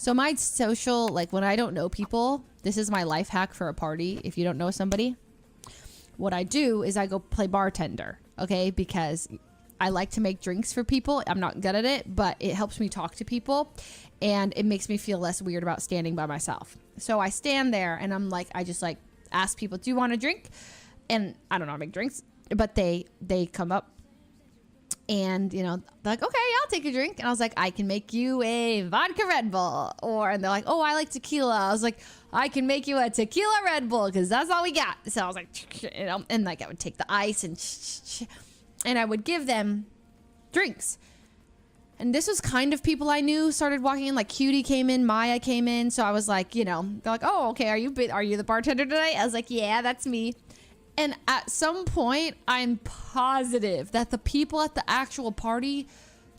So my social, like when I don't know people, this is my life hack for a party. If you don't know somebody, what I do is I go play bartender, okay? Because I like to make drinks for people. I'm not good at it, but it helps me talk to people and it makes me feel less weird about standing by myself. So I stand there and I'm like, I just like ask people, do you want a drink? And I don't know how to make drinks, but they come up and, you know, they're like, okay, I'll take a drink. And I was like, I can make you a vodka Red Bull. And they're like, oh, I like tequila. I was like, I can make you a tequila Red Bull because that's all we got. So I was like, you know, and like I would take the ice and I would give them drinks. And this was kind of people I knew started walking in. Like Cutie came in, Maya came in. So I was like, you know, they're like, oh, okay, are you the bartender today? I was like, yeah, that's me. And at some point, I'm positive that the people at the actual party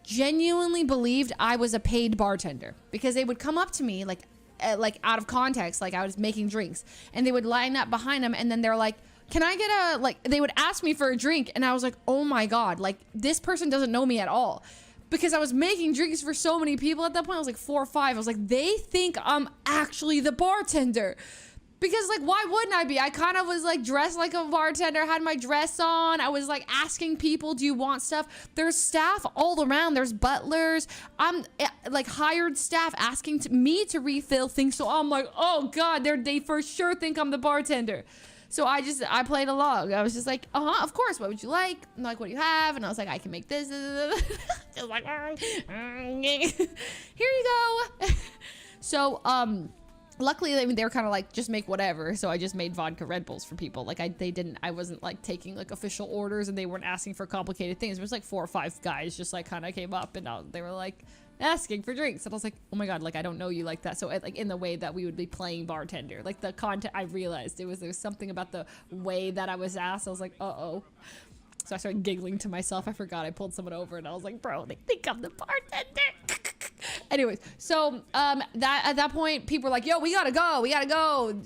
genuinely believed I was a paid bartender because they would come up to me like out of context, like I was making drinks, and they would line up behind them, and then they're like, can I get a, like, they would ask me for a drink, and I was like, oh my God, like this person doesn't know me at all. Because I was making drinks for so many people at that point. I was like 4 or 5. I was like, they think I'm actually the bartender. Because, like, why wouldn't I be? I kind of was, like, dressed like a bartender, had my dress on. I was, like, asking people, do you want stuff? There's staff all around. There's butlers. I'm, like, hired staff asking me to refill things. So I'm like, oh, God, they for sure think I'm the bartender. So I played along. I was just like, of course. What would you like? I'm like, what do you have? And I was like, I can make this. Just like, here you go. So, luckily, I mean, they were kind of like, just make whatever. So I just made vodka Red Bulls for people. Like I wasn't like taking like official orders, and they weren't asking for complicated things. It was like 4 or 5 guys just like kind of came up, and they were like asking for drinks. And I was like, oh my God, like I don't know you like that. So like in the way that we would be playing bartender, like the content, I realized there was something about the way that I was asked. I was like, uh-oh. So I started giggling to myself. I forgot I pulled someone over, and I was like, bro, they think I'm the bartender. Anyways, so at that point, people were like, yo, we gotta go.